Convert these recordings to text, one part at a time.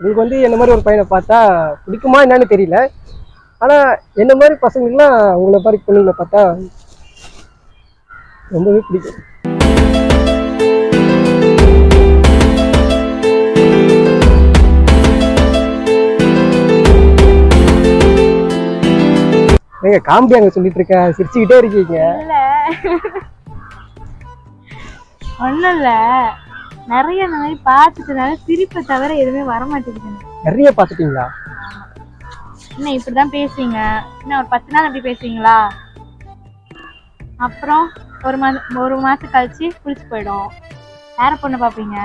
உங்களுக்கு வந்து என்ன மாதிரி ஒரு பையனை பார்த்தா பிடிக்குமா என்னன்னு தெரியல. ஆனால் என்ன மாதிரி பசங்களுக்குலாம் உங்களை மாதிரி பொண்ணுங்களை பார்த்தா ரொம்பவே பிடிக்கும். நீங்க காமெடி அங்க சொல்லிட்டு இருக்க, சிரிச்சுக்கிட்டே இருக்கீங்க. ஒண்ணும் இல்ல, நிறைய நாளை பார்த்துட்டனால சிரிப்பை தவிர எதுவுமே வரமாட்டேங்குது. நிறைய பார்த்துட்டீங்களா? என்ன இப்படிதான் பேசுவீங்க? இன்னும் ஒரு 10 நாள் அப்படி பேசுவீங்களா? அப்புறம் ஒரு மாசம் கழிச்சு குளிச்சு போயிடும், வேற பொண்ணு பாப்பீங்க.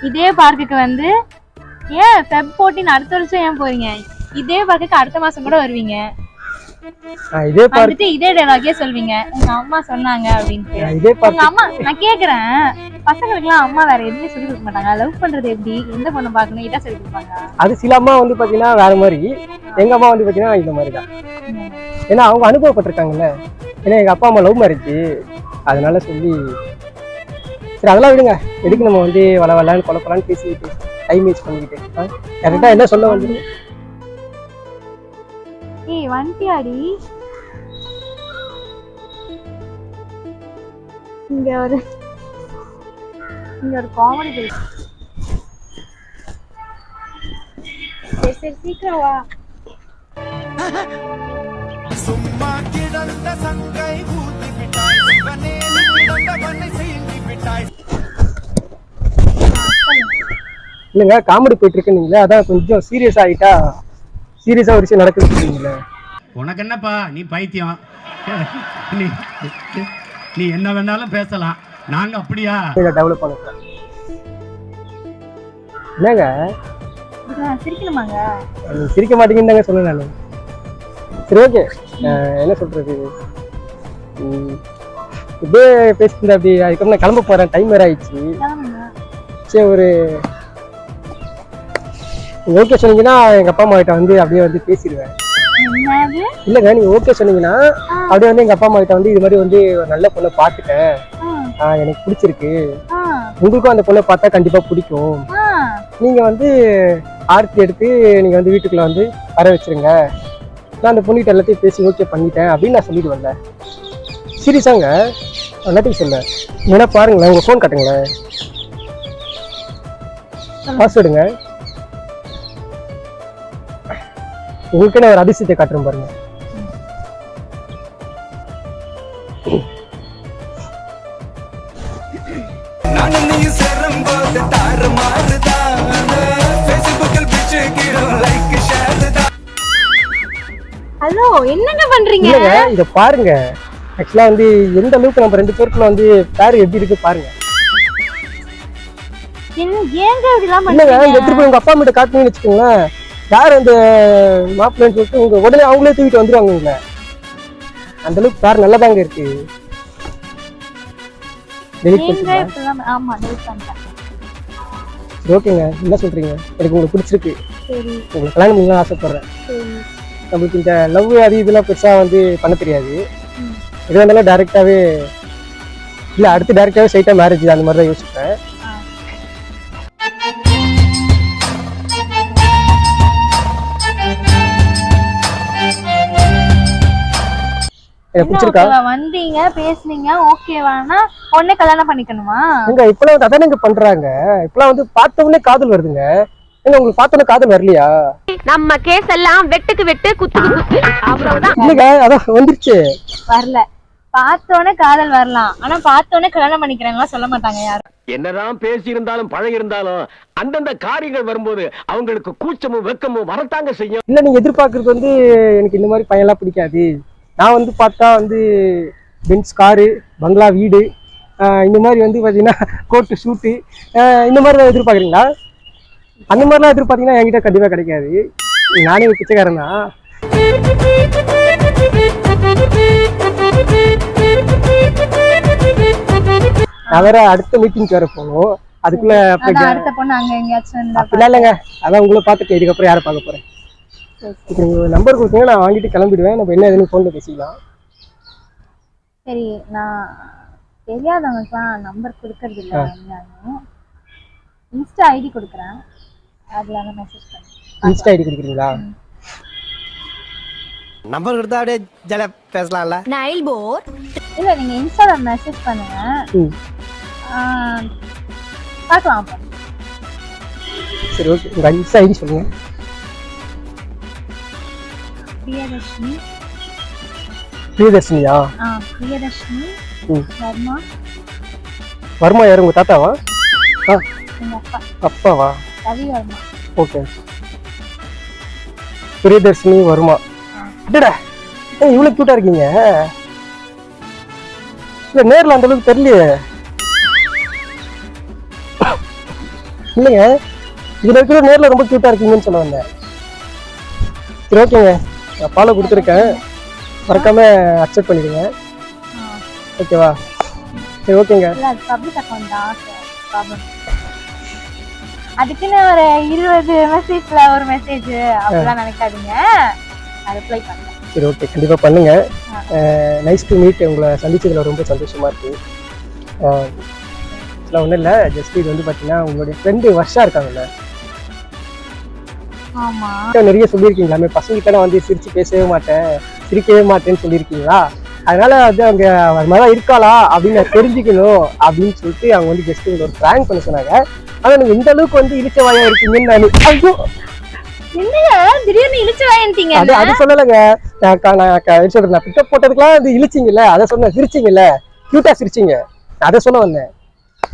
இதே பார்க்குக்கு வந்து ஏன் ஃபெப் 14 அடுத்த வருஷம் ஏன் போறீங்க? இதே பார்க்குக்கு அடுத்த மாசம் கூட வருவீங்க. இதே டயலாகே சொல்வீங்க, உங்க அம்மா சொன்னாங்க அப்படின்ட்டு. உங்க அம்மா, நான் கேக்குறேன், பசங்களுக்கு எல்லாம் அம்மா வேற எதுவுமே சொல்லி கொடுக்க மாட்டாங்க? லவ் பண்றது எப்படி, எந்த பொண்ணு பாக்கணும், இதான் சொல்லி கொடுப்பாங்க. அது சில அம்மா வந்து பாத்தீங்கன்னா வேற மாதிரி, எங்க அம்மா வந்து பாத்தீங்கன்னா இந்த மாதிரிதான். ஏன்னா அவங்க அனுபவப்பட்டிருக்காங்கல்ல. ஏன்னா எங்க அப்பா அம்மா லவ் மேரேஜ், அதனால சொல்லி சரி அதெல்லாம் விடுங்க. எதுக்கு நம்ம வந்து வளவலான்னு கொலப்பலான்னு பேசிக்கிட்டு டைம் வேஸ்ட் பண்ணிக்கிட்டு. கரெக்டா என்ன சொல்ல வந்து வண்டியாடி இங்க ஒரு காமெடி சரி சீக்கிரம் வா. சும்மா கிடந்த சங்கை ஊதி விட்டாய், வனேலி கிடந்த வனை சீண்டி விட்டாய். இல்லைங்க காமெடி போயிட்டு இருக்குன்னீங்களே, அதான் கொஞ்சம் சீரியஸ் ஆகிட்டா சீரியஸா ஒரு விஷயம் நடக்குதுங்களே. உனக்கு என்னப்பா, நீ பைத்தியம். நீ என்ன வேணாலும் பேசலாம், நாங்க அப்படியா டெவலப் பண்ண. என்னங்க சிரிக்கணுமாங்க? சிரிக்க மாட்டீங்கன்னு சொன்னேன் நான். சரி ஓகே, என்ன சொல்றது, இப்படியே பேசிட்டு அப்படி அதுக்கப்புறம் நான் கிளம்ப போறேன், டைம் வேற ஆயிடுச்சு. சரி ஒரு ஓகே சொன்னீங்கன்னா எங்க அப்பா அம்மா கிட்ட வந்து அப்படியே வந்து பேசிடுவேன். இல்லைங்க நீங்க ஓகே சொன்னீங்கன்னா அப்படியே வந்து எங்க அப்பா அம்மா கிட்ட வந்து இது மாதிரி வந்து ஒரு நல்ல பொண்ணை பார்த்துட்டேன், எனக்கு பிடிச்சிருக்கு, உங்களுக்கும் அந்த பொண்ணை பார்த்தா கண்டிப்பா பிடிக்கும், நீங்க வந்து ஆர்த்தி எடுத்து நீங்க வந்து வீட்டுக்குள்ள வந்து வர வச்சிருங்க, நான் அந்த பொண்ணுகிட்ட எல்லாத்தையும் பேசி ஓகே பண்ணிட்டேன் அப்படின்னு நான் சொல்லிடுவேன்ல. சீரியஸாங்க எல்லாத்தையும் சொல்ல. ஏன்னா பாருங்களேன், உங்க ஃபோன் காட்டுங்களேன், பாஸ்வேர்டுங்க. உங்களுக்கு நான் ஒரு அதிசயத்தை காட்டுறேன் பாருங்க. ஹலோ, என்னங்க பண்றீங்க? இத பாருங்க. ஆக்சுவலா வந்து எந்த அளவுக்கு நம்ம ரெண்டு பேருக்குள்ள வந்து பேர் எப்படி இருக்கு பாருங்க. ஏங்க இதெல்லாம் பண்றீங்க? இல்லங்க எடுத்து போய் உங்க அப்பா அம்மா கிட்ட காட்டுனீங்கன்னு வெச்சுக்கோங்களேன், யார் அந்த மாப்பிள்ளைன்னு சொல்லிட்டு உங்க உடனே அவங்களே தூக்கிட்டு வந்துருவாங்க. அந்த அளவுக்கு பேர் நல்லதாங்க இருக்கு. ஓகேங்க, என்ன சொல்றீங்க? எனக்கு உங்களுக்கு பிடிச்சிருக்கு, உங்களுக்கு கல்யாணம் பண்ணலாம் ஆசைப்படுறேன். நம்மளுக்கு இந்த லவ் அது இதெல்லாம் பெருசா வந்து பண்ண தெரியாது. எது வந்தாலும் டைரக்டாவே இல்ல, அடுத்து டைரக்டாவே ஸ்ட்ரைட்டா மேரேஜ் அந்த மாதிரி தான் யோசிப்பேன். வந்தீங்க பேசுனீங்க ஓகேவானா உடனே கல்யாணம் பண்ணிக்கணுமா? எங்க இப்பெல்லாம் வந்து அதானே பண்றாங்க. இப்பெல்லாம் வந்து பார்த்த உடனே காதல் வருதுங்க. எங்க உங்களுக்கு பார்த்த உடனே காதல் வரலையா? நம்ம கேஸ் எல்லாம் வெட்டுக்கு வெட்டு குத்துக்கு குத்து அவ்வளவுதான். இல்லங்க அதான் வந்துருச்சு. வரல, பார்த்தோன்னே காதல் வரலாம், ஆனா பார்த்தோன்னே கல்யாணம் பண்ணிக்கிறாங்களா சொல்ல மாட்டாங்க யாரும். என்னதான் பேசி இருந்தாலும் பழகி இருந்தாலும் அந்தந்த காரியங்கள் வரும்போது அவங்களுக்கு கூச்சமும் வெக்கமும் வரத்தாங்க செய்யும். இல்ல நீங்க எதிர்பார்க்கறது வந்து எனக்கு இந்த மாதிரி பையன்லாம் பிடிக்காது, நான் வந்து பார்த்தா வந்து பென்ஸ் காரு, பங்களா வீடு, இந்த மாதிரி வந்து பார்த்தீங்கன்னா கோட்டு ஷூட்டு இந்த மாதிரி தான் எதிர்பார்க்குறீங்களா? அந்த மாதிரிலாம் எதிர்பார்த்தீங்கன்னா என்கிட்ட கண்டிப்பாக கிடைக்காது. நானே பிச்சைக்காரன் தான். நான் வேற அடுத்த மீட்டிங்க்கு வேற போகணும். அதுக்குள்ள அப்படிலாம் இல்லைங்க, அதான் உங்களை பார்த்துட்டு இதுக்கப்புறம் யாரை பார்க்க போறேன். இப்போ நீங்கள் நம்பர் கொடுத்தீங்க, நான் வாங்கிட்டு கிளம்பிடுவேன். நம்ம என்ன எதுன்னு ஃபோனில் பேசிக்கலாம். சரி, நான் தெரியாதவங்களுக்குலாம் நம்பர் கொடுக்கறது இல்லை, இன்ஸ்டா ஐடி கொடுக்குறேன். அதுல மெசேஜ் பண்ணு. இன்ஸ்டா ஐடி கொடுக்குறீங்களா? நம்பர் கொடுத்தா அப்படியே ஜல பேசலாம்ல. நைல் போர் இல்ல நீங்க இன்ஸ்டால மெசேஜ் பண்ணுங்க. ம் பார்க்கலாம் அப்ப. சரி ஓகே, உங்க இன்ஸ்டா ஐடி சொல்லுங்க. பிரியதர்ஷினி. பிரியதர்ஷினியா? பிரியதர்ஷினி ம். வர்மா. வர்மா யாரு, உங்க தாத்தாவா? எங்க அப்பா அப்பாவா? ரவி வர்மா. ஓகே. பிரியதர்ஷினி வர்மா. அடடா, இவ்வளவு கியூட்டா இருக்கீங்க. இல்ல நேர்ல அந்த அளவுக்கு தெரியலையே. இல்லைங்க, இதுல இருக்கிற நேர்ல ரொம்ப கியூட்டா இருக்கீங்கன்னு சொல்ல வந்தேன். சரி ஓகேங்க, நான் ஃபாலோ கொடுத்துருக்கேன், மறக்காம அக்செப்ட் பண்ணிடுங்க. ஓகேவா? சரி ஓகேங்க. இல்ல அது பப்ளிக் அக்கவுண்ட் தான், ப்ராப்ளம். அதுக்குன்னு ஒரு 20 மெசேஜ்ல ஒரு மெசேஜ் அப்படிலாம் நினைக்காதீங்க. நான் ரிப்ளை பண்றேன். சரி ஓகே, கண்டிப்பா பண்ணுங்க. Nice to meet. உங்களை சந்திச்சதுல ரொம்ப சந்தோஷமா இருக்கு. ஒன்றும் இல்லை, ஜஸ்ட் இது வந்து பார்த்தீங்கன்னா உங்களுடைய ஃப்ரெண்டு வர்ஷா இருக்காங்கல்ல, ஆமா நிறைய சொல்லியிருக்கீங்களாமே, பசங்கிட்ட நான் வந்து சிரிச்சு பேசவே மாட்டேன், சிரிக்கவே மாட்டேன்னு சொல்லியிருக்கீங்களா? அதனால வந்து அவங்க அது மாதிரிதான் இருக்காளா அப்படின்னு நான் தெரிஞ்சுக்கணும் அப்படின்னு சொல்லிட்டு அவங்க வந்து ஜஸ்ட் ஒரு ப்ராங்க் பண்ண சொன்னாங்க. ஆனால் நீங்கள் இந்த அளவுக்கு வந்து இழிச்சவாயா இருக்கீங்கன்னு நான் ஐயோ என்னங்க திடீர்னு இழுச்சு வாங்கிட்டீங்க. அது சொல்லலைங்க. நான் சொல்றேன், நான் பிக்கப் போட்டதுக்கெல்லாம் அது இழிச்சிங்கல்ல, அதை சொன்னேன். சிரிச்சிங்கல்ல, கியூட்டா சிரிச்சிங்க, அதை சொல்ல வந்தேன்.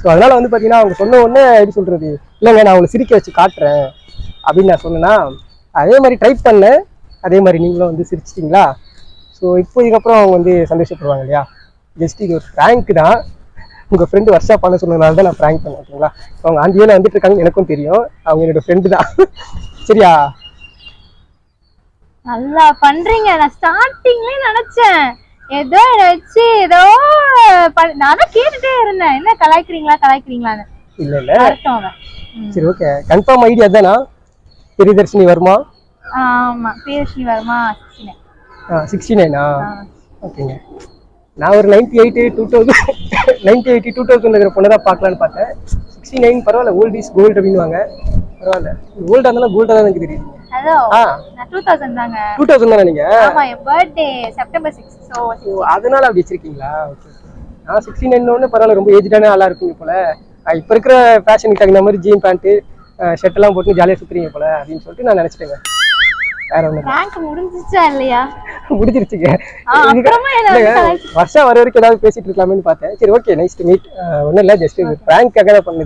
ஸோ அதனால வந்து பார்த்தீங்கன்னா அவங்க சொன்ன உடனே எப்படி சொல்றது, இல்லைங்க நான் உங்களை சிரிக்க வச்சு காட்டுறேன் அப்படின்னு நான் சொன்னேன்னா, அதே மாதிரி ட்ரை பண்ணேன், அதே மாதிரி நீங்களும் வந்து சிரிச்சிட்டிங்களா? ஸோ இப்போ இதுக்கப்புறம் அவங்க வந்து சந்தோஷப்படுவாங்க இல்லையா? ஜஸ்ட் இது ஒரு ப்ராங்க் தான். உங்கள் ஃப்ரெண்டு வர்ஷா பண்ண சொன்னதுனால தான் நான் ப்ராங்க் பண்ணேன். ஓகேங்களா? அவங்க ஆண்டியோட வந்துட்டு இருக்காங்க, எனக்கும் தெரியும், அவங்க என்னோட ஃப்ரெண்டு தான். சரியா? நல்லா பண்றீங்க. நான் ஸ்டார்டிங்லயே நினைச்சேன் ஏதோ வச்சு ஏதோ நான் தான் கேட்டுட்டே இருந்தேன், என்ன கலாய்க்கிறீங்களான்னு. இல்ல இல்ல, சரி ஓகே, கன்ஃபார்ம் ஐடி அதுதானா? பிரியதர்ஷினி வர்மா. ஆமா, பிரியதர்ஷினி வர்மா 69. ஓகேங்க. நான் ஒரு 98 2000 இருக்கிற பொண்ணை தான் பார்க்கலான்னு பார்த்தேன். 69 பரவாயில்ல, ஓல்ட் இஸ் கோல்டு அப்படின்னுவாங்க. பரவாயில்ல, ஓல்டா இருந்தாலும் கோல்டா தான் எனக்கு தெரியுது. ஹலோ, நான் 2000 தாங்க. 2000 தானே நீங்க? ஆமா, என் பர்த்டே செப்டம்பர் 6. சோ அதனால அப்படி வச்சிருக்கீங்களா? Okay okay. நான் 69 ஒன்று பரவாயில்ல, ரொம்ப ஏஜ்டான ஆளா இருப்பீங்க போல. இப்போ இருக்கிற ஃபேஷனுக்கு தகுந்த மாதிரி ஜீன் பேண்ட்டு ஷர்ட் எல்லாம் போட்டு ஜாலியாக சுத்துறீங்க போல அப்படின்னு சொல்லிட்டு நான் நினைச்சிட்டேங்க. வேற ஒண்ணு பிராங்க் முடிஞ்சிச்சா இல்லையா? முடிஞ்சிருச்சுங்க. அப்புறமா என்ன வருஷம் வர வரைக்கும் ஏதாவது பேசிட்டு இருக்கலாமேன்னு பார்த்தேன். சரி ஓகே, நைஸ் டு மீட். ஒன்றும் இல்லை, ஜஸ்ட் பிராங்காக தான் பண்ணுது.